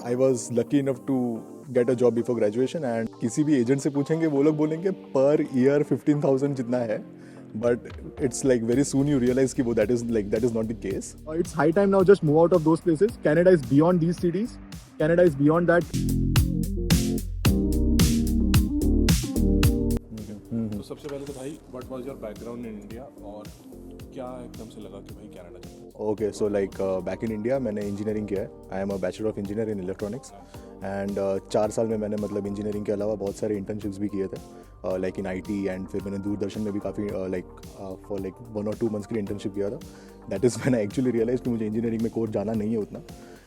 I was lucky enough to get a job before graduation and किसी भी agent से पूछेंगे वो लोग बोलेंगे पर ईयर 15,000 जितना है. But it's like very soon you realize कि वो that is not the case. It's high time now just move out of those places. Canada is beyond these cities. Canada is beyond that. तो सबसे पहले तो भाई what was your background in India और क्या एकदम से लगा कि भाई कनाडा चलना चाहिए? Okay, so like back in India मैंने इंजीनियरिंग किया है. आई am a bachelor of engineer in electronics and 4 साल में मैंने मतलब इंजीनियरिंग के अलावा बहुत सारे इंटर्नशिप्स भी किए थे लाइक इन IT एंड फिर मैंने दूरदर्शन में भी काफ़ी फॉर 1 or 2 months की इंटर्नशिप किया था. That is when I actually realise कि मुझे इंजीनियरिंग में कोर्स जाना नहीं है उतना.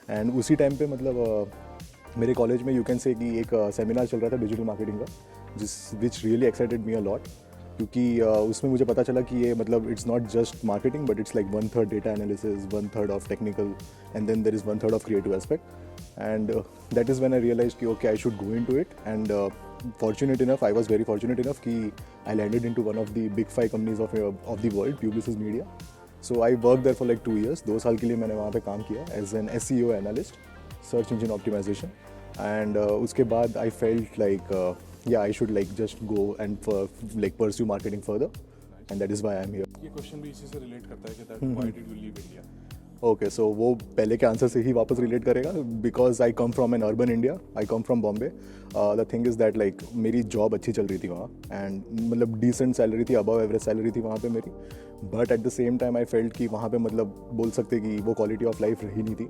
एंड उसी टाइम पे मतलब मेरे कॉलेज में यू कैन से कि एक सेमिनार चल रहा था डिजिटल मार्केटिंग का which really excited me a lot क्योंकि उसमें मुझे पता चला कि ये मतलब it's not just marketing but it's like 1/3 data analysis 1/3 of technical and then there is 1/3 of creative aspect and that is when I realise कि okay I should go into it and fortunate enough, I was very fortunate enough कि I landed into one of the big 5 companies of the world, Publicis Media. So I worked there for like 2 years. 2 साल के लिए मैंने वहाँ पे काम किया as an SEO analyst, search engine optimization. And उसके बाद I felt like yeah I should like just go and like pursue marketing further, and that is why I am here. ये क्वेश्चन भी इसी से रिलेट करता है कि that why did you leave India? Okay so वो पहले के आंसर से ही वापस रिलेट करेगा because I come from an urban India. I come from Bombay. The thing is that like मेरी जॉब अच्छी चल रही थी वहाँ एंड मतलब डिसेंट सैलरी थी, अबव एवरेज सैलरी थी वहाँ पे मेरी. But at the same time I felt कि वहाँ पे मतलब बोल सकते कि वो क्वालिटी ऑफ लाइफ रही नहीं थी.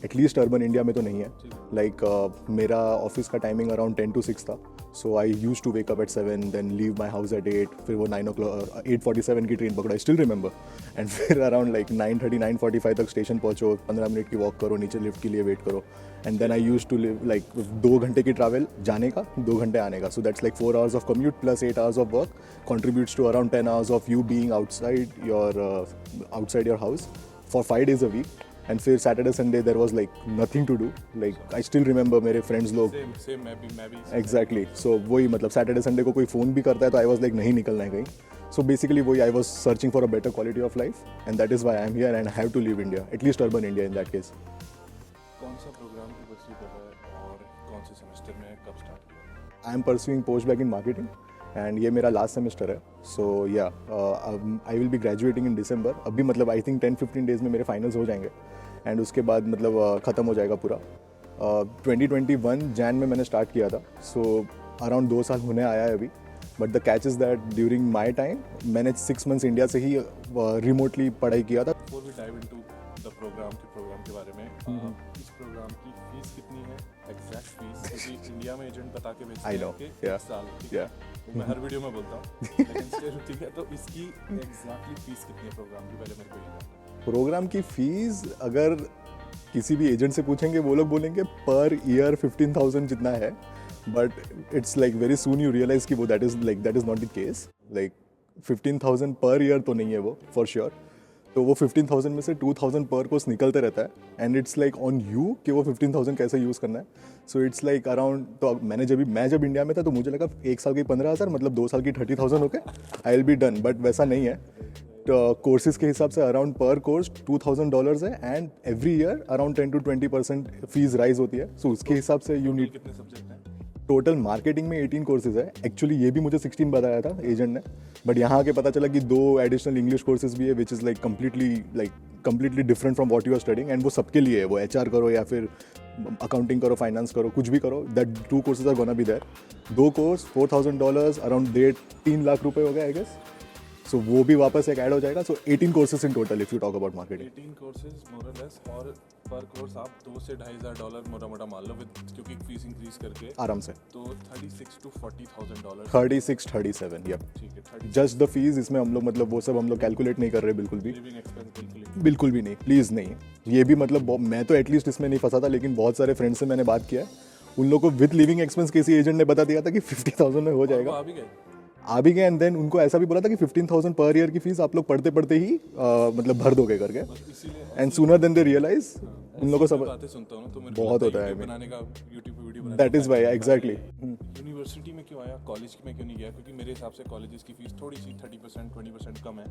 एटलीस्ट अर्बन इंडिया में तो नहीं है. लाइक मेरा ऑफिस का टाइमिंग अराउंड 10 to 6 था. So I use to wake up at 7 then leave my house at 8. फिर वो 8:47 की ट्रेन पकड़ो, आई स्टिल रिमेंबर. एंड फिर अराउंड लाइक 9:30 9:45 तक स्टेशन पहुँचो, 15 मिनट की वॉक करो, नीचे लिफ्ट के लिए वेट करो. And then I use to live like 2 घंटे की ट्रैवल जाने का, 2 घंटे आने का. So that's like 4 hours of commute plus 8 hours of work contributes to around 10 hours of you being outside your house for 5 days a week. And फिर Saturday Sunday there was like nothing to do. Like I still remember मेरे friends लोग same मैं भी exactly. So वही मतलब Saturday Sunday को कोई phone भी करता है तो I was like नहीं निकलना है कहीं. So basically वही I was searching for a better quality of life and that is why I am here and I have to leave India, at least urban India in that case. कौन सा programme की pursue कर रहा है और कौन से semester में कब स्टार्ट किया? I am pursuing post-bac in marketing and ये मेरा लास्ट सेमेस्टर है. So yeah, I will be graduating in December. अभी मतलब I think 10-15 days में मेरे फाइनल्स हो जाएंगे एंड उसके बाद मतलब ख़त्म हो जाएगा पूरा. 2021 जैन में मैंने स्टार्ट किया था. सो अराउंड 2 साल होने आया है अभी. But the catch is that during my time मैंने 6 months इंडिया से ही रिमोटली पढ़ाई किया था. Before we dive into the programme के बारे में, इस प्रोग्राम की फीस कितनी है, एग्जैक्ट फीस? क्योंकि इंडिया में एजेंट बता के भेजते I know, हैं कि yeah, 1 साल, ठीक है? yeah. तो मैं हर वीडियो में बोलता हूँ लेकिन still, ठीक है, तो इसकी एग्जैक्टली फीस कितनी है प्रोग्राम की, पहले मेरे को ये जानना है. प्रोग्राम की फ़ीस अगर किसी भी एजेंट से पूछेंगे वो लोग बोलेंगे पर ईयर 15,000 जितना है. But it's like very soon you realise कि वो that is not the case. Like 15,000 per year तो नहीं है वो फॉर श्योर. तो वो 15,000 में से 2,000 पर कोर्स निकलते रहता है and it's like on you कि वो 15,000 कैसे यूज़ करना है. सो इट्स लाइक अराउंड, तो मैं जब इंडिया में था तो मुझे लगा 1 साल की 15,000 मतलब 2 साल की 30,000 हो गए, I will be done. But वैसा नहीं है. कोर्सेज के हिसाब से अराउंड पर कोर्स $2,000 है and every year around 10 to 20% fees rise होती है. सो उसके हिसाब से यू नीड. कितने सब्जेक्ट हैं? टोटल मार्केटिंग में 18 कोर्सेज है. एक्चुअली ये भी मुझे 16 बताया था एजेंट ने, बट यहाँ आके पता चला कि 2 एडिशनल इंग्लिश कोर्सेज भी है which is like completely different from what you are studying. And वो सबके लिए है, वो HR करो या फिर अकाउंटिंग करो, फाइनेंस करो, कुछ भी करो, that 2 courses are gonna be there. 2 course $4,000 around 3 lakh रुपए हो गए आई गेस. सो वो भी वापस एक ऐड हो जाएगा. So 18 courses in total if you talk about marketing. 18 courses more or less, और पर कोर्स आप $2,000 से $2,500 मोटा मान लो विद, क्योंकि फीस इंक्रीज करके आराम से तो $36,000 to $40,000. 36-37 यप. ठीक है, 30 जस्ट द फीस. इसमें हम लोग मतलब वो सब हम लोग कैलकुलेट नहीं कर रहे बिल्कुल भी. लिविंग एक्सपेंस बिल्कुल भी नहीं, प्लीज़ नहीं. ये भी मतलब मैं तो एटलीस्ट इसमें नहीं फंसा था, लेकिन बहुत सारे फ्रेंड्स से मैंने बात किया है, उन लोगों को विद लिविंग एक्सपेंस किसी एजेंट ने बता दिया था कि 50,000 में हो जाएगा. आ भी गए. आ भी गए एंड देन उनको ऐसा भी बोला था कि 15,000 पर ईयर की फीस आप लोग पढ़ते पढ़ते ही मतलब भर दोगे करके इसीलिए and sooner than they realise उन लोगों को सब बातें सुनता हूँ ना तो मेरे को बहुत लगता होता है, YouTube बनाने का यूट्यूब पे वीडियो बनाने that is why exactly university में क्यों आया, कॉलेज में क्यों नहीं गया, क्योंकि मेरे हिसाब से कॉलेजेस की फीस थोड़ी सी 30% 20% कम है,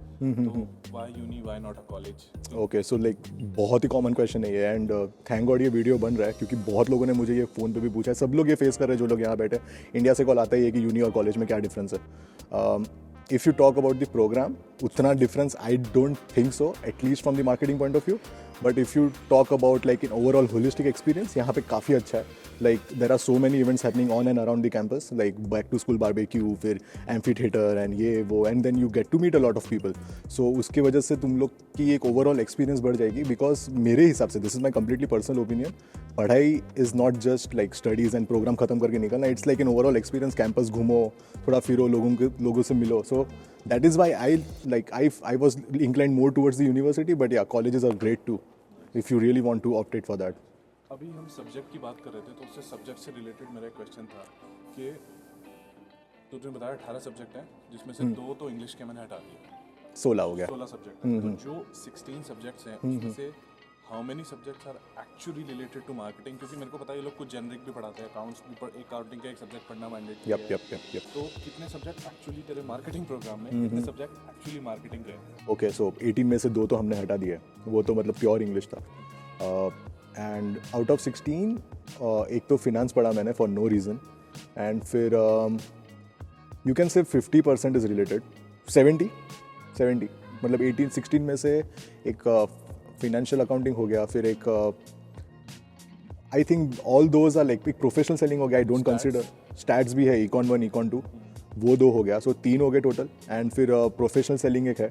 तो why uni why not a college. Okay so like बहुत ही कॉमन क्वेश्चन है ये एंड थैंक गॉड ये वीडियो बन रहा है क्योंकि बहुत लोगों ने मुझे ये फ़ोन पे भी पूछा है, सब लोग ये फेस कर रहे हैं जो लोग यहाँ बैठे इंडिया से कॉल आता ही है कि यूनी और कॉलेज में क्या डिफरेंस है। If you talk about the programme उतना difference I don't think so at least from the marketing point of view, but if you talk about like in overall holistic experience यहाँ पे काफ़ी अच्छा है। Like there are so many events happening on and around the campus, like back to school barbecue, फिर amphitheatre and ये वो, and then you get to meet a lot of people. सो उसकी वजह से तुम लोग की एक ओवरऑल एक्सपीरियंस बढ़ जाएगी बिकॉज मेरे हिसाब से this is my completely personal opinion, पढ़ाई is not just like studies and programme खत्म करके निकलना, it's like an overall experience. Campus घूमो, थोड़ा फिरो, लोगों से मिलो। So that is why I was inclined more towards the university, but या colleges are great to if you really want to opt for that. अभी हम सब्जेक्ट की बात कर रहे थे तो उससे सब्जेक्ट से रिलेटेड मेरा एक क्वेश्चन था कि तो तुमने बताया 18 सब्जेक्ट हैं जिसमें से 2 तो इंग्लिश के मैंने हटा दिए, 16 हो गया। 16 सब्जेक्ट हैं, तो जो 16 सब्जेक्ट्स हैं उसमें से how many subjects are actually related to marketing, क्योंकि मेरे को पता है ये लोग कुछ जेनरिक भी पढ़ाते हैं, अकाउंट्स भी अकाउंटिंग का एक सब्जेक्ट पढ़ना मैंडेटरी है। यप तो कितने सब्जेक्ट एक्चुअली तेरे मार्केटिंग प्रोग्राम में, कितने सब्जेक्ट एक्चुअली मार्केटिंग के हैं? ओके सो 18 में से 2 तो हमने हटा दिए, वो तो मतलब प्योर इंग्लिश था। एंड आउट ऑफ 16 एक तो फिनांस पढ़ा मैंने फॉर नो रीज़न, एंड फिर यू कैन से 50% इज़ रिलेटेड, 70 मतलब 16 में से एक फिनेंशियल अकाउंटिंग हो गया, फिर एक I think all those are like एक प्रोफेशनल सेलिंग हो गया, आई डोंट कंसिडर, स्टैट्स भी है, इकॉन 1 इकॉन 2 वो 2 हो गया, सो 3 हो गए टोटल, एंड फिर प्रोफेशनल सेलिंग एक है,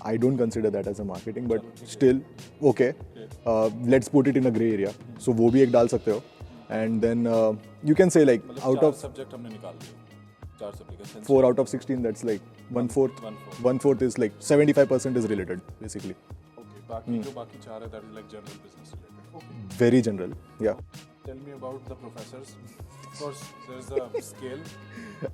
I don't consider that as a marketing but still okay, let's put it in a grey area, so वो भी एक डाल सकते हो। And then you can say like out of subject हमने निकाल दिए, 4 subject, 4 out of 16 that's like 1/4 is like 75% is related basically. Okay, बाकी जो बाकी 4 है that is like general business related. Okay, Very general, yeah. Tell me about the professors. Of course there is a scale,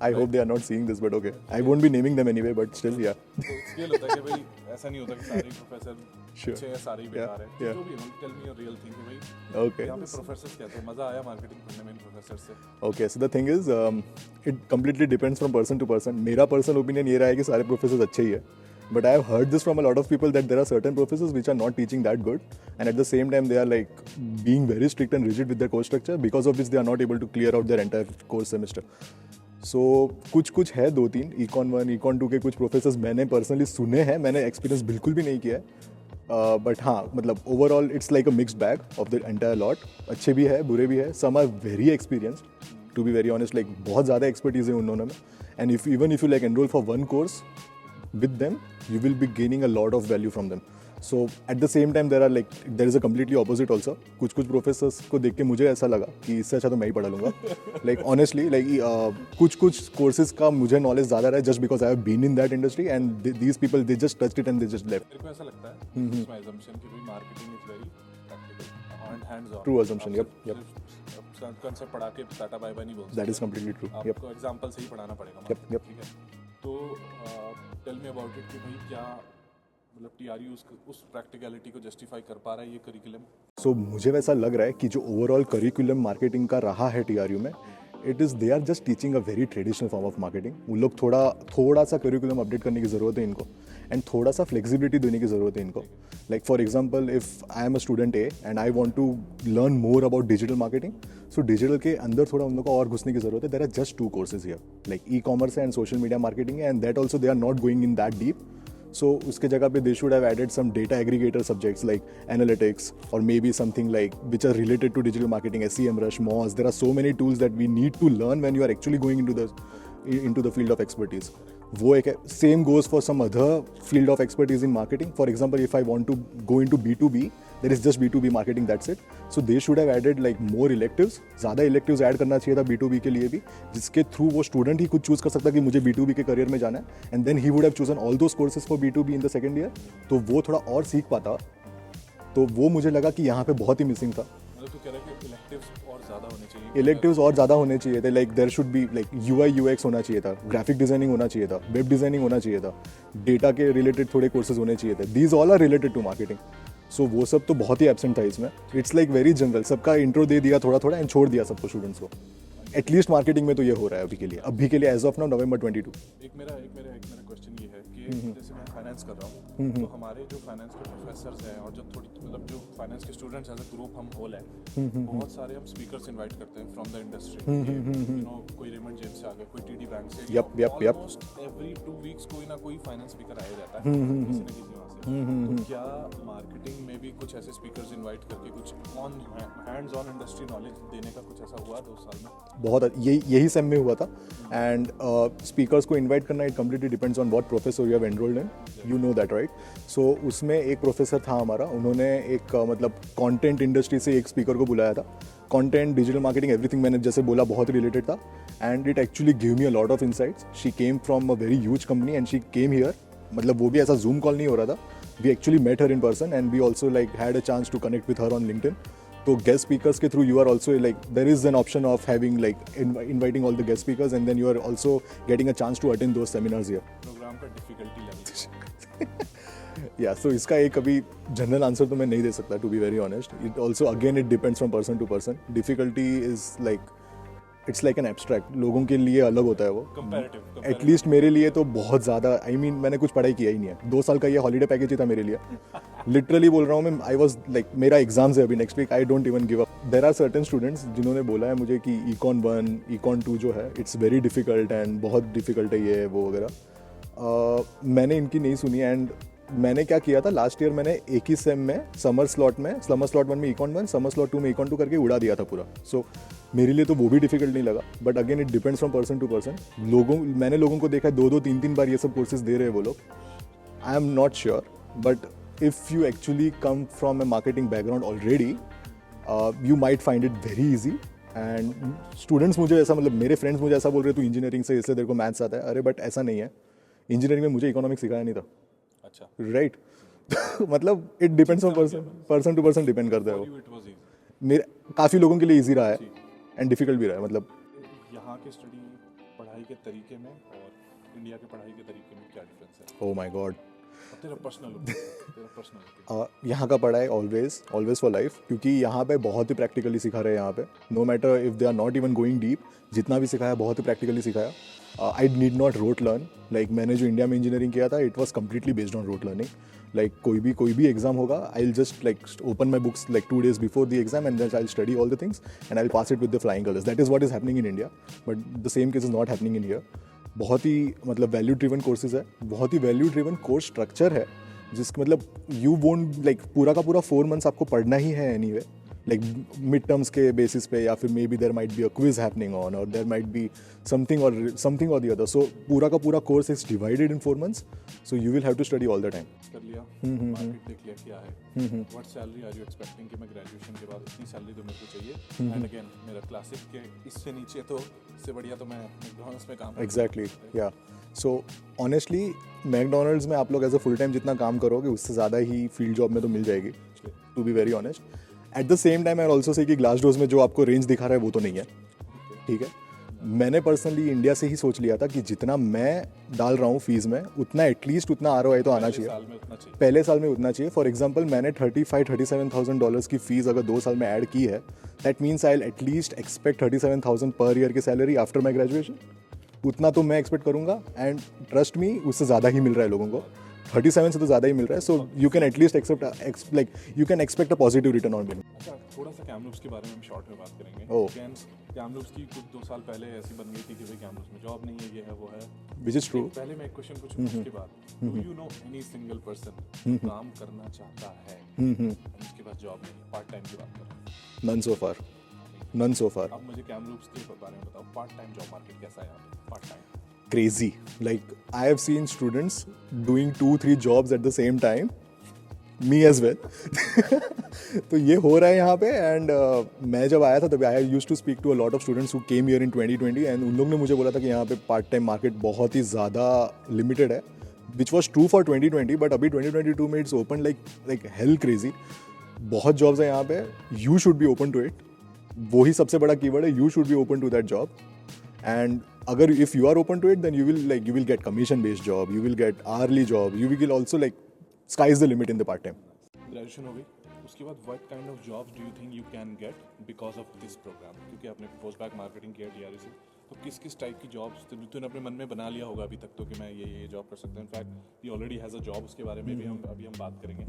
I hope they are not seeing this, but okay. I won't be naming them anyway, but still, yeah. Scale होता है कि भाई ऐसा नहीं होता कि सारे professor Sure. अच्छे हैं, सारे ही बेकार हैं, yeah. जो भी है tell me a real thing कि भाई Okay. यहाँ पे प्रोफेसर्स कहते हैं, मजा आया मार्केटिंग पढ़ने में इन प्रोफेसर से? Okay, so the thing is, it completely depends from person to person. मेरा personal opinion ये रहा है कि सारे professors अच्छे ही है. But I have heard this from a lot of people that there are certain professors which are not teaching that good, and at the same time they are like being very strict and rigid with their course structure, because of which they are not able to clear out their entire course semester. सो कुछ है 2-3 icon 1 icon 2 के कुछ professors मैंने personally सुने हैं, मैंने experience बिल्कुल भी नहीं किया है, बट हाँ मतलब overall it's like a mixed bag of the entire lot, अच्छे भी है बुरे भी है, some are very experienced to be very honest, like बहुत ज़्यादा एक्सपर्टीज है उन्होंने में, and if you like enrol for 1 course with them you will be gaining a lot of value from them. So at the same time there is a completely opposite also. कुछ professors को देख के मुझे ऐसा लगा कि इससे अच्छा तो मैं ही पढ़ा लूँगा, like honestly like कुछ कोर्सेज का मुझे नॉलेज ज़्यादा रहा है just because I have been in that industry and these people they just touched it and they just left. मेरे को ऐसा लगता है, it's my assumption कि भाई marketing is very practical and hands on. True assumption, yep. Concept पढ़ा के tata bye bye नहीं बोल सकते, That is completely true. Yep. आपको एग्जांपल से ही पढ़ाना पड़ेगा। Yep. ठीक है, तो टेल मी अबाउट इट कि भाई क्या मतलब टीआरयू उस प्रैक्टिकलिटी को जस्टिफाई कर पा रहा है ये करिकुलम? सो मुझे वैसा लग रहा है कि जो ओवरऑल करिकुलम मार्केटिंग का रहा है टीआरयू में, it is they are just teaching a very traditional form of marketing. उन लोग थोड़ा सा करिकुलम अपडेट करने की ज़रूरत है इनको, एंड थोड़ा सा फ्लेक्सिबिलिटी देने की ज़रूरत है इनको। Like for example if I am a student A and I want to learn more about digital marketing, so digital के अंदर थोड़ा उन लोग को और घुसने की ज़रूरत है। There are just 2 courses here, like e commerce and social media marketing, and that also they are not going in that deep. So उसके जगह पे they should have added some data aggregator subjects like analytics or maybe something like which are related to digital marketing, SEMrush, Moz. There are so many tools that we need to learn when you are actually going into the field of expertise. वो एक है. Same goes for some other field of expertise in marketing. For example, if I want to go into B2B, there is just B2B marketing, that's it. So they should have added like more electives. ज़्यादा electives add करना चाहिए था B2B के लिए भी, जिसके through वो student ही खुद चूज़ कर सकता कि मुझे B2B के करियर में जाना है, and then he would have chosen all those courses for B2B in the second year. तो वो थोड़ा और सीख पाता, तो वो मुझे लगा कि यहाँ पे बहुत ही मिसिंग था. मतलब तू कह रहा है कि electives और ज़्यादा होने चाहिए। इलेक्टिव्स और ज़्यादा होने चाहिए थे, like there should be like UI UX होना चाहिए था, ग्राफिक डिजाइनिंग होना चाहिए था, वेब डिजाइनिंग होना चाहिए था, डेटा के रिलेटेड थोड़े कोर्सेज होने चाहिए थे। These all are related to marketing. So वो सब तो बहुत ही एब्सेंट था इसमें। इट्स लाइक वेरी जनरल, सबका इंट्रो दे दिया थोड़ा थोड़ा एंड छोड़ दिया सबको स्टूडेंट्स को। एटलीस्ट मार्केटिंग में तो ये हो रहा है अभी के लिए एज ऑफ नाउ November 22। एक मेरा क्वेश्चन ये है कि जैसे मैं फाइनेंस कर रहा हूँ, तो हमारे जो फाइनेंस के प्रोफेसर्स हैं और जो थोड़ी मतलब जो फाइनेंस के स्टूडेंट्स एज अ ग्रुप हम होल हैं, बहुत सारे हम स्पीकर्स इनवाइट करते हैं from the industry. You know, कोई रेमंड जेम्स से आ गया, कोई TD बैंक से। Yup. ऑलमोस्ट एवरी 2 वीक्स कोई ना कोई फाइनेंस स्पीकर आया रहता है किसी न किसी वहाँ से। तो क्या मार्केटिंग में भी कुछ ऐसे स्पीकर्स इनवाइट करके कुछ on hands on industry knowledge देने का कुछ ऐसा हुआ 2 साल में? बहुत यही सेम में हुआ था। एंड स्पीकर्स को इनवाइट करना it completely depends on what professor you have enrolled in, you know that right. So उसमें एक प्रोफेसर था हमारा, उन्होंने एक मतलब कंटेंट इंडस्ट्री से एक स्पीकर को बुलाया था। कंटेंट, डिजिटल मार्केटिंग, एवरीथिंग मैंने जैसे बोला बहुत रिलेटेड था and it actually give me a lot of insights. She came from a very huge company and she came here, मतलब वो भी ऐसा जूम कॉल नहीं हो रहा था, we actually met her in person and we also like had a chance to connect with her on LinkedIn. तो guest speakers के through you are also like there is an option of having like inviting all the guest speakers and then you are also getting a chance to attend those seminars here. Programme का difficulty level. या so इसका एक अभी general answer तो मैं नहीं दे सकता, to be very honest. It also again it depends from person to person. Difficulty is like it's like an abstract, लोगों के लिए अलग होता है वो। कंपैरेटिव एटलीस्ट मेरे लिए तो बहुत ज़्यादा, आई मीन मैंने कुछ पढ़ाई किया ही नहीं है। 2 साल का ये हॉलीडे पैकेज ही था मेरे लिए। लिटरली बोल रहा हूँ मैं, आई वॉज लाइक मेरा एग्जाम्स है अभी next week, I don't even give up. There are certain students जिन्होंने बोला है मुझे कि Econ 1 Econ 2 जो है इट्स वेरी डिफिकल्ट एंड बहुत डिफिकल्ट है ये वो वगैरह। मैंने इनकी नहीं सुनी एंड मैंने क्या किया था लास्ट ईयर, मैंने एक ही सेम में समर स्लॉट 1 में Econ 1, समर स्लॉट 2 में Econ 2 करके उड़ा दिया था पूरा। सो मेरे लिए तो वो भी डिफिकल्ट नहीं लगा, but again it depends from person to person. मैंने लोगों को देखा है 2-2 3-3 बार ये सब कोर्सेज दे रहे हैं वो लोग। I am not sure, but if you actually come from A marketing background already, you might find it very easy. And students मुझे ऐसा, मतलब मेरे फ्रेंड्स मुझे ऐसा बोल रहे तू इंजीनियरिंग से इसलिए तेरे को मैथ्स आता है। अरे बट ऐसा नहीं है, इंजीनियरिंग में मुझे इकोनॉमिक्स सिखाया नहीं था। अच्छा, राइट। मतलब it depends on person to person depend करता है वो। It was easy. मेरे काफ़ी लोगों के लिए ईजी रहा है एंड डिफिकल्ट भी रहा है। मतलब यहाँ के स्टडी पढ़ाई के तरीके में और इंडिया के पढ़ाई के तरीके में क्या डिफरेंस है? ओ माय गॉड, तेरा पर्सनल यहाँ का पढ़ाई ऑलवेज फॉर लाइफ, क्योंकि यहाँ पे बहुत ही प्रैक्टिकली सिखा रहे हैं। यहाँ पे no matter if they are not even going deep, जितना भी सिखाया बहुत ही प्रैक्टिकली सिखाया। I need not rote learn, like मैंने जो इंडिया में इंजीनियरिंग किया था it was completely based on rote learning. Like कोई भी एग्जाम होगा, I will just like open my books like 2 days before the exam and I will study all the things and I will pass it with the flying colours. That is what is happening in India, but the same case is not happening in here. बहुत ही मतलब value driven courses है, बहुत ही value driven course structure है, जिसका मतलब you won't like पूरा का पूरा 4 months आपको पढ़ना ही है एनीवे, लाइक मिड टर्म्स के बेसिस पे, या फिर maybe there might be a quiz happening on or there might be something or the other. So पूरा का पूरा course is divided in 4 months, so you will have to study all the time. कर लिया, market देख लिया क्या है, what salary are you expecting कि मैं ग्रेजुएशन के बाद इतनी सैलरी तो मेरे को चाहिए, एंड अगेन मेरा क्लासिक के इससे नीचे तो इससे बढ़िया तो मैं मैकडॉनल्ड्स में काम एग्जैक्टली, या सो ऑनेस्टली मैकडॉनल्ड्स में आप लोग एज अ फुल टाइम जितना काम करोगे उससे ज़्यादा ही फील्ड जॉब में तो मिल जाएगी, to be very honest. At the same time I also say कि ग्लासडोर में जो आपको रेंज दिखा रहा है वो तो नहीं है, ठीक है। मैंने पर्सनली इंडिया से ही सोच लिया था कि जितना मैं डाल रहा हूँ फीस में उतना एटलीस्ट उतना ROI तो आना चाहिए, पहले साल में उतना चाहिए। फॉर एग्जांपल मैंने $35,000-37,000 की फीस अगर 2 साल में ऐड की है, that means I will at least expect 37,000 per year की सैलरी आफ्टर माई ग्रेजुएशन। उतना तो मैं एक्सपेक्ट करूँगा एंड ट्रस्ट मी उससे ज़्यादा ही मिल रहा है लोगों को, 37 से तो ज़्यादा ही मिल रहा है। So you can at least accept like you can expect a positive return on bill. अच्छा, थोड़ा सा कैमलूप्स के बारे में हम शॉर्ट में बात करेंगे। कैमलूप्स की कुछ 2 साल पहले ऐसी बन गई थी कि भाई कैमलूप्स में जॉब नहीं है, ये है वो है, विच इज ट्रू। पहले मैं एक क्वेश्चन पूछूं उसके बाद, do you know any single person काम करना चाहता है उसके पास जॉब नहीं है, पार्ट टाइम की बात करें? नन सो फार। अब मुझे कैमलूप्स के बारे में बताओ, पार्ट टाइम जॉब मार्केट कैसा है यहाँ पे? Part time crazy, like I have seen students doing 2-3 jobs at the same time, me as well. तो ये हो रहा है यहाँ पे एंड मैं जब आया था तभी I used to speak to a lot of students who came here in 2020 and उन लोग ने मुझे बोला था कि यहाँ पे पार्ट टाइम मार्केट बहुत ही ज़्यादा लिमिटेड है, which was true for 2020, but अभी 2022 में it's open like hell crazy. बहुत जॉब्स है यहाँ पे, you should be open to it. वही सबसे बड़ा कीवर्ड है, you should be open to that job. And अगर if you are open to it, then you will get commission based job, you will get early job, you will also like sky is the limit in the part time. Graduation हो गई, उसके बाद what kind of jobs do you think you can get because of this programme? क्योंकि आपने post back marketing किया DRE से, तो किस किस टाइप की जॉब्स तूने अपने मन में बना लिया होगा अभी तक तो कि मैं ये जॉब कर सकता हूँ? In fact he already has a job, उसके बारे में भी हम बात करेंगे.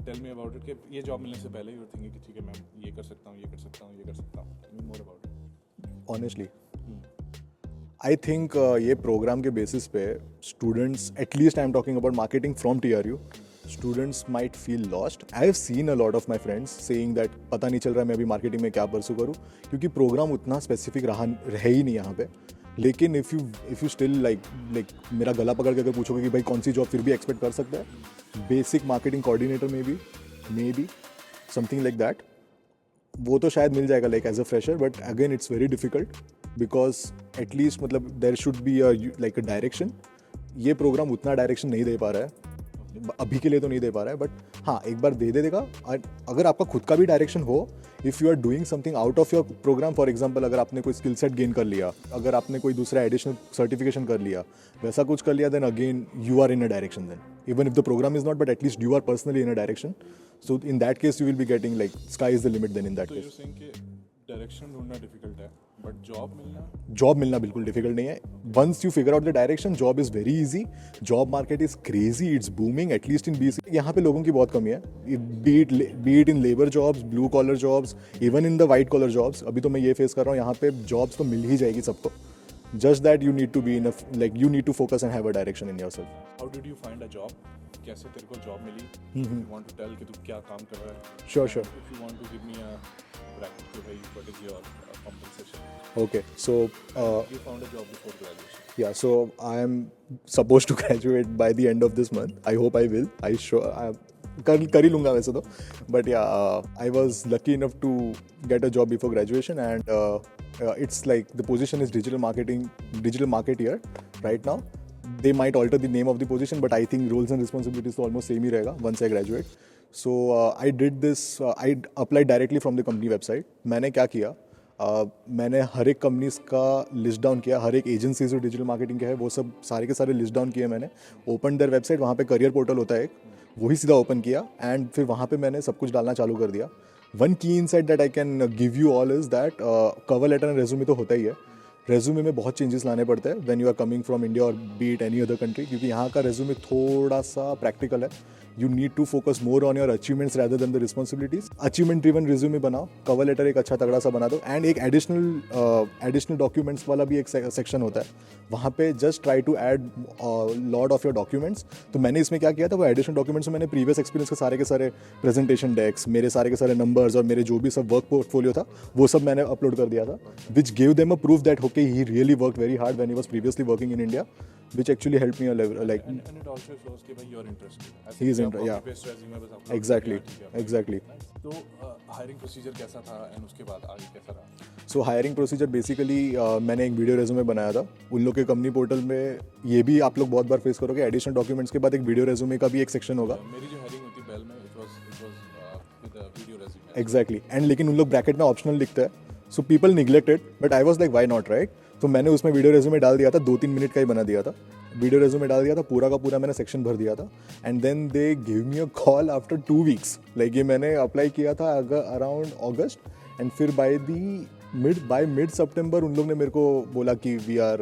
टेल मी अबाउट इट कि ये जॉब मिलने से पहले यू वर थिंकिंग कि ठीक है मैं ये कर सकता हूँ, ये कर सकता हूँ, ये कर सकता हूँ. More about it. Honestly I think ये प्रोग्राम के बेसिस पे students, at least I am talking about marketing from TRU, students might feel lost. I have seen a lot of my friends saying that पता नहीं चल रहा है मैं अभी मार्केटिंग में क्या परसू करूँ, क्योंकि प्रोग्राम उतना स्पेसिफिक रहे ही नहीं यहाँ पे. लेकिन इफ़ यू स्टिल लाइक मेरा गला पकड़ के अगर पूछोगे कि भाई कौन सी जॉब फिर भी एक्सपेक्ट कर सकता है, basic marketing coordinator maybe something like that, वो तो शायद मिल जाएगा like as a fresher. But again it's very difficult because at least मतलब there should be like a direction. ये प्रोग्राम उतना डायरेक्शन नहीं दे पा रहा है अभी के लिए, तो नहीं दे पा रहा है. बट हाँ, एक बार दे देगा. अगर आपका खुद का भी डायरेक्शन हो, if you are doing something out of your programme, for example अगर आपने कोई स्किल सेट गेन कर लिया, अगर आपने कोई दूसरा एडिशनल सर्टिफिकेशन कर लिया, वैसा कुछ कर लिया, then again you are in a direction. Then even if the programme is not, but at least you are personally in a direction. So in that case you will be getting like sky is the limit. Then in that case direction ढूंढना difficult है, but job मिलना बिल्कुल difficult नहीं है. Once you figure out the direction, job is very easy. Job market is crazy, it's booming, at least in BC. यहाँ पे लोगों की बहुत कमी है, be it in labour jobs, blue collar jobs, even in the white collar jobs. अभी तो मैं ये फेस कर रहा हूँ, यहाँ पे जॉब्स तो मिल ही जाएगी सबको. Just that you need to be in you need to focus and have a direction in yourself. How did you find a job? कैसे तेरे को जॉब मिली? यू वांट टू टेल कि तू क्या काम कर रहा है? Sure. If you want to give me a bracket कि भाई what is your compensation? Okay, so you found a job before graduation? yeah, so I am supposed to graduate by the end of this month. I hope I will. कर ही लूँगा वैसे तो. But yeah, I was lucky enough to get a job before graduation, and it's like the position is digital marketeer right now. They might alter the name of the position, but I think roles and responsibilities तो almost same ही रहेगा once I graduate. So I did this. I applied directly from the company website. मैंने क्या किया? मैंने हर एक companies का list down किया, हर एक एजेंसी जो डिजिटल मार्केटिंग के है वो सब सारे के सारे लिस्ट डाउन किए मैंने. ओपन देयर वेबसाइट, वहाँ पे करियर पोर्टल होता है एक, वही सीधा ओपन किया, एंड फिर वहाँ पे मैंने सब कुछ डालना चालू कर दिया. One key insight that I can give you all is that cover letter and resume तो होता ही है. रेज्यूमे में बहुत चेंजेस लाने पड़ते हैं when you are coming from India or be it any other country, क्योंकि यहाँ का रेज्यूमे थोड़ा सा प्रैक्टिकल है. You need to focus more on your achievements rather than the responsibilities. Achievement driven resume बनाओ, कवर लेटर एक अच्छा तगड़ा सा बना दो, एंड एक एडिशनल डॉक्यूमेंट्स वाला भी एक सेक्शन होता है. वहाँ पे just try to add lot of your documents. तो मैंने इसमें क्या किया था, वो एडिशनल डॉक्यूमेंट्स में मैंने प्रीवियस एक्सपीरियंस के सारे प्रेजेंटेशन डेक्स, मेरे सारे नंबर्स और मेरे जो भी सब वर्क पोर्टफोलियो था वो सब मैंने अपलोड कर दिया था, which give them a proof that okay he really work very hard when he was previously working in India, which actually helped me a level like. And it also shows कि भाई you're interested. He is interested, yeah. Exactly. तो hiring procedure कैसा था and उसके बाद आगे कैसा रहा? So hiring procedure basically मैंने एक वीडियो रेज्यूमे बनाया था. उन लोग के कंपनी पोर्टल में ये भी आप लोग बहुत बार फेस करोगे, एडिशनल डॉक्यूमेंट्स के बाद एक वीडियो रेज्यूमे का भी एक सेक्शन होगा. मेरी जो हायरिंग होती बेल में it was with a video resume. Exactly. And लेकिन उन लोग ब्रैकेट में ऑप्शनल लिखते हैं, so people neglected, but I was like why not, right? तो मैंने उसमें वीडियो रेज्यूमे डाल दिया था, 2-3 मिनट का ही बना दिया था. वीडियो रेज्यूमे डाल दिया था, पूरा का पूरा मैंने सेक्शन भर दिया था, and then they give me a call after 2 weeks. Like ये मैंने अप्लाई किया था अराउंड अगस्त, एंड फिर बाय मिड सितंबर उन लोग ने मेरे को बोला कि we are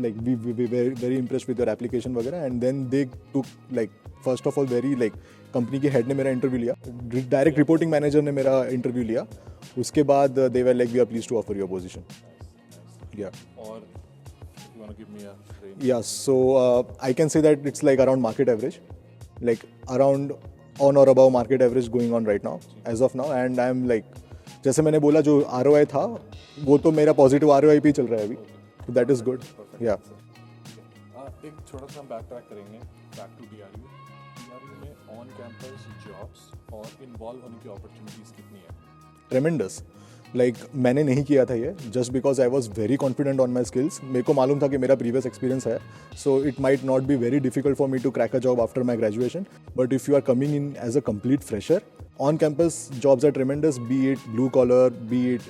like we very impressed with your application वगैरह. And then they took like first of all very like company के हेड ने मेरा इंटरव्यू लिया, डायरेक्ट रिपोर्टिंग मैनेजर ने मेरा इंटरव्यू लिया. उसके बाद they were like we are please to offer your position. Yeah. Or if you want to give me a range. Yeah, so I can say that it's like around market average, like around on or above market average going on right now, as of now. And I'm like, जैसे मैंने बोला जो ROI था वो तो मेरा positive ROI पे चल रहा है अभी, so that is good. Yeah. एक छोटा सा हम बैक ट्रैक करेंगे बैक टू DRU में ऑन कैंपस जॉब्स और इन्वॉल्व होने की अपॉर्चुनिटीज कितनी है? Tremendous. लाइक मैंने नहीं किया था ये just because I was very confident on my skills. मेरे को मालूम था कि मेरा प्रीवियस एक्सपीरियंस है, so it might not be very difficult for me to crack a job after my graduation. But if you are coming in as a complete fresher, on campus jobs are tremendous, be it blue collar, be it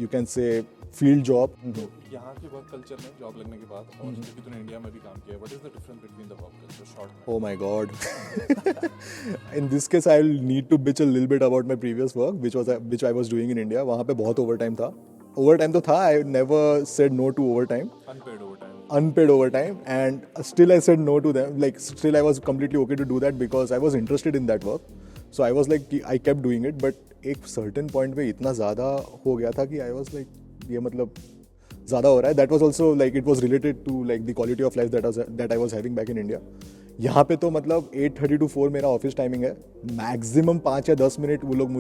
you can say field job. तो यहाँ के work culture में job लगने के बाद और क्योंकि तूने इंडिया में भी काम किया, what is the difference between the work culture short? Oh my god. In this case I'll need to bitch a little bit about my previous work which I was doing in India. वहाँ पे बहुत overtime था. Overtime तो था, I never said no to overtime. Unpaid overtime, and still I said no to them. Like still I was completely okay to do that because I was interested in that work. So I was like, I kept doing it, but एक certain point पे इतना ज़्यादा हो गया था कि I was like, ये मतलब ज़्यादा हो रहा है. That was also like it was related to like the quality of life that I was having back in India. यहाँ पे तो मतलब 8:30 to 4 मेरा ऑफिस टाइमिंग है. मैक्सिमम 5 या 10 मिनट वो लोग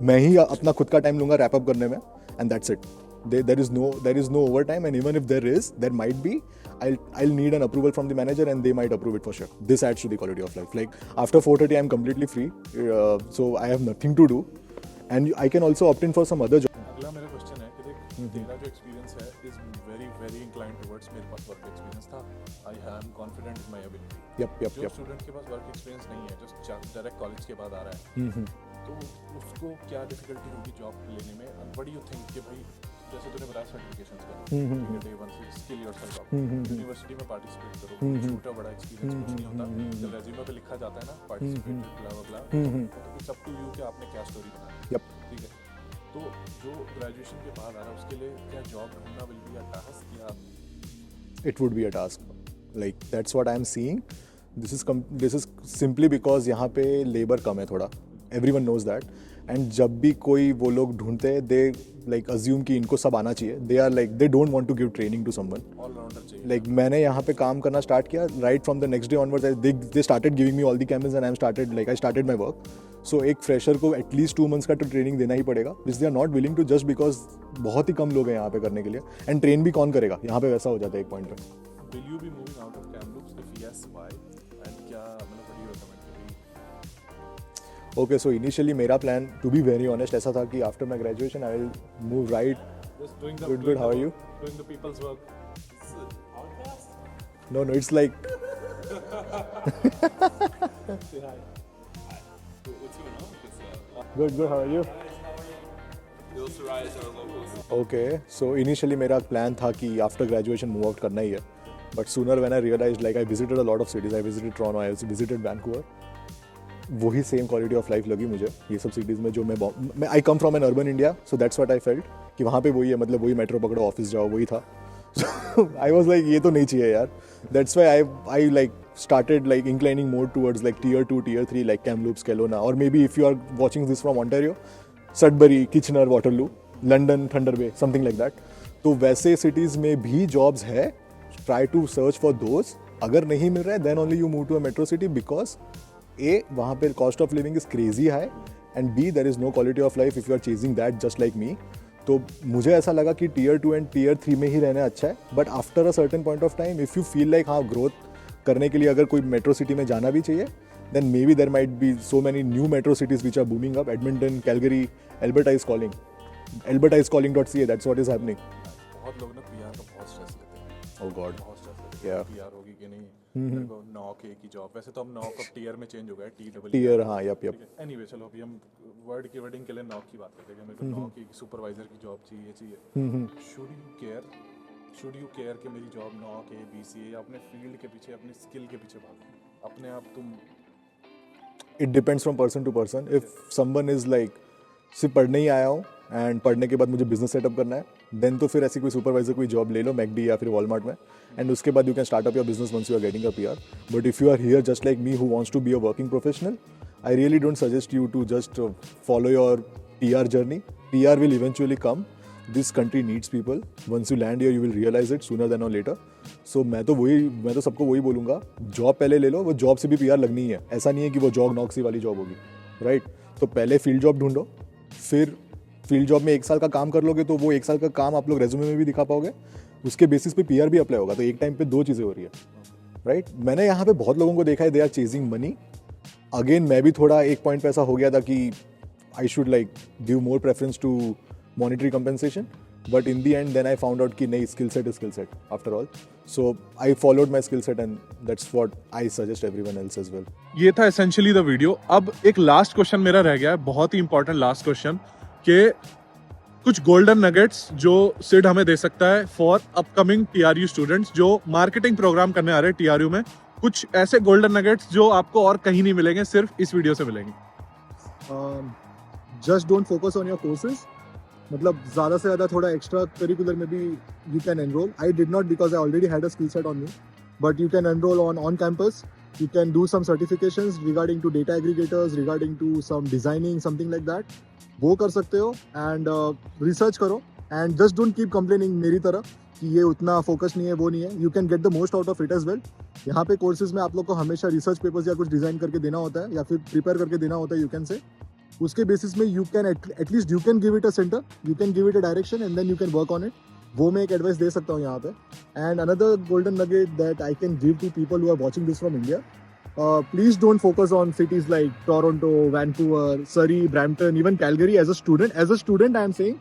मैं ही अपना खुद का टाइम लूँगा रैप अप करने में, and that's it. There is no overtime, and even if there might be, I'll need an approval from the manager, and they might approve it for sure. This adds to the quality of life. Like after 4:30 I'm completely free, so I have nothing to do, and I can also opt in for some other job. अगला मेरा question है कि देख तेरा जो experience है is very inclined towards मेरे पास work experience था. I am confident in my ability. जो स्टूडेंट के पास वर्क एक्सपीरियंस नहीं है, जस्ट डायरेक्ट कॉलेज के बाद आ रहा है, तो उसको क्या डिफिकल्टी होगी जॉब लेने में? And what do you think कि भाई जैसे तूने बताया सर्टिफिकेशंस का, डे 1 से स्किल योरसेल्फ अप, यूनिवर्सिटी में पार्टिसिपेट करो, छोटा बड़ा एक्सपीरियंस कुछ नहीं होता. जब रेज्यूमे पे लिखा जाता है ना पार्टिसिपेट ब्ला ब्ला ब्ला, तो इट्स अप टू यू कि आपने क्या स्टोरी बनाई. ठीक है, तो जो ग्रेजुएशन के बाद आ रहा है उसके लिए क्या जॉब ढूंढना विल बी अ टास्क या? It would be a task. Like that's what I am seeing. This is simply because यहाँ पे लेबर कम है थोड़ा. Everyone knows that. And जब भी कोई वो लोग ढूंढते हैं, they like assume कि इनको सब आना चाहिए. They don't want to give training to someone. All rounder चाहिए. Like मैंने यहाँ पे काम करना स्टार्ट किया, right from the next day onwards they started giving me all the cameras and I started my work. So एक fresher को at least 2 months का तो ट्रेनिंग देना ही पड़ेगा, which they are not willing to just because बहुत ही कम लोग हैं यहाँ पे करने के लिए. एंड ट्रेन भी कौन करेगा, यहाँ पे वैसा हो जाता है एक पॉइंट पे. Will you be moving out of Kamloops? If yes, why? And क्या मतलब what do you recommend? Okay, so initially मेरा plan, to be very honest, ऐसा था कि after my graduation I will move right. Just doing the Good. How are you? Doing the people's work. No, it's like. Say hi. What's your name? Good. How are you? Those Sarais are locals. Okay, so initially मेरा plan था कि after graduation move out करना ही है. But sooner when I realized, like I visited a lot of cities. I visited Toronto, I visited Vancouver. वही same quality of life लगी मुझे ये सब सिटीज़ में जो मैं I come from an urban India, so that's what I felt कि वहाँ पे वही है, मतलब वही मेट्रो पकड़ो ऑफिस जाओ, वही था. सो आई वाज लाइक ये तो नहीं चाहिए यार. That's why I like started like inclining more towards like tier 2 tier 3 like Kamloops, Kelowna, or maybe if you are watching this from Ontario, Sudbury, Kitchener, Waterloo, London, Thunder Bay, something like that. तो वैसे cities में भी jobs है. Try to search for those. अगर नहीं मिल रहा है then only you move to a metro city because A, वहाँ पे cost of living is crazy high, and B, there is no quality of life if you are chasing that just like me. तो मुझे ऐसा लगा कि tier 2 and tier 3 में ही रहना अच्छा है. But after a certain point of time, if you feel like हाँ growth करने के लिए अगर कोई मेट्रो सिटी में जाना भी चाहिए, then maybe there might be so many new metro cities which are booming up. Edmonton, Calgary, Alberta is calling. Alberta is calling.ca. That's what is happening. बहुत लोग ना पीआर का बहुत स्ट्रेस लेते हैं. Oh God. बहुत स्ट्रेस लेते हैं. पीआर होगी कि नहीं, मेरे को नॉक की जॉब. वैसे तो हम नॉक अब टीयर में चेंज हो गया, टीयर. हाँ, यप. एनीवे चलो अभी हम वर्डिंग के लिए नॉक की बात करते हैं. मेरे को नॉक की सुपरवाइजर की जॉब चाहिए. शुड यू केयर कि मेरी जॉब नॉक है, बीसीए, या अपने फील्ड के पीछे, अपने स्किल के पीछे भागो अपने आप तुम? It depends from person to person. If someone is like सिर्फ पढ़ने ही आया हूँ एंड पढ़ने के बाद मुझे बिजनेस सेटअप करना है, देन तो फिर ऐसी कोई सुपरवाइजर कोई जॉब ले लो मैकडी या फिर वॉलमार्ट में, एंड उसके बाद you can start up your business once you are getting a PR. But if you are here just like me who wants to be a working professional, I really don't suggest you to just follow your PR journey. PR will eventually come. This country needs people. Once you land here, you will realize it sooner than or later. So मैं तो सबको वही बोलूँगा, job पहले ले लो. वो job से भी पीआर लगनी है. ऐसा नहीं है कि वो जॉब नॉक्सी वाली जॉब होगी, राइट? तो पहले फील्ड जॉब ढूंढो, फिर फील्ड जॉब में 1 साल का काम कर लोगे तो वो 1 साल का काम आप लोग रेज्यूमे में भी दिखा पाओगे. उसके बेसिस पे पीआर भी अप्लाई होगा. तो एक टाइम पे 2 चीज़ें हो रही है, राइट? मैंने यहाँ पे बहुत लोगों को देखा है, they are chasing money. Again मैं भी थोड़ा एक पॉइंट पे ऐसा हो गया था कि I should like give more preference to monetary compensation. But in the end, then I found out कि नहीं, skill set is skill set after all. So I followed my skill set and that's what I suggest everyone else as well. ये था essentially the video. अब एक last question मेरा रह गया है, बहुत ही इंपॉर्टेंट लास्ट क्वेश्चन, कि कुछ गोल्डन नगेट्स जो सिड हमें दे सकता है फॉर अपकमिंग TRU स्टूडेंट्स जो मार्केटिंग प्रोग्राम करने आ रहे हैं TRU में. कुछ ऐसे गोल्डन नगेट्स जो आपको और कहीं नहीं मिलेंगे, सिर्फ इस वीडियो से मिलेंगे. Just don't focus on your courses. मतलब ज़्यादा से ज़्यादा थोड़ा एक्स्ट्रा करिकुलर में भी you can enroll. I did not because I already had a skill set on me. But you can enroll on campus. You can do some certifications regarding to data aggregators, regarding to some designing, something like that. वो कर सकते हो and research करो and just don't keep complaining मेरी तरह कि ये उतना फोकस नहीं है, वो नहीं है. You can get the most out of it as well. यहाँ पे कोर्सेज में आप लोग को हमेशा रिसर्च पेपर्स या कुछ डिज़ाइन करके देना होता है या फिर प्रिपेयर करके देना होता है, यू कैन से. उसके बेसिस में you can at least you can give it a centre, you can give it a direction and then you can work on it. वो मैं एक एडवाइस दे सकता हूँ यहाँ पे. And another golden nugget that I can give to people who are watching this from India, please don't focus on cities like Toronto, Vancouver, Surrey, Brampton, even Calgary. As a student I am saying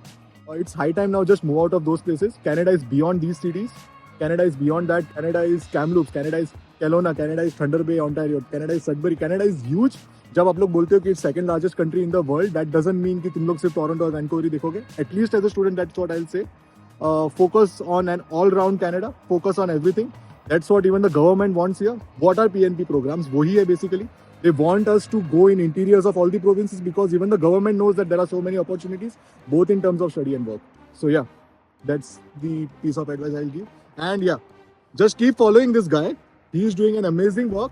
it's high time now, just move out of those places. Canada is beyond these cities. Canada is beyond that. Canada is Kamloops, Canada is Kelowna, Canada is Thunder Bay, Ontario, Canada is Sudbury. Canada is huge. जब आप लोग बोलते हो कि it's second largest country in the world, that doesn't mean कि तुम लोग सिर्फ टोरंटो और वैंकूवर ही देखोगे. At least as a student, that's what I'll say. Focus on an all-round Canada. Focus on everything. That's what even the government wants here. What are PNP programs? वही है basically. They want us to go in interiors of all the provinces because even the government knows that there are so many opportunities, both in terms of study and work. So yeah, that's the piece of advice I'll give. And yeah, just keep following this guy. He is doing an amazing work.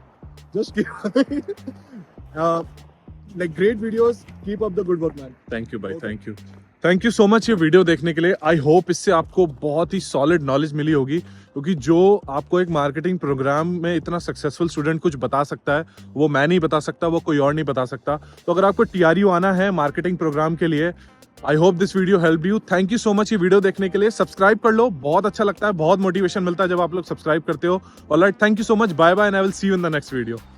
Just keep like great videos. Keep up the good work, man. Thank you भाई, Okay. Thank you so much ये video देखने के लिए. I hope इससे आपको बहुत ही solid knowledge मिली होगी, क्योंकि जो आपको एक मार्केटिंग प्रोग्राम में इतना सक्सेसफुल स्टूडेंट कुछ बता सकता है, वो मैं नहीं बता सकता, वो कोई और नहीं बता सकता. तो अगर आपको TRU आना है मार्केटिंग प्रोग्राम के लिए, I hope this video help you. Thank you so much ये वीडियो देखने के लिए. सब्सक्राइब कर लो, बहुत अच्छा लगता है, बहुत मोटिवेशन मिलता है जब आप लोग सब्सक्राइब करते हो. Alright, thank you so much, bye bye and I will see you in the next video.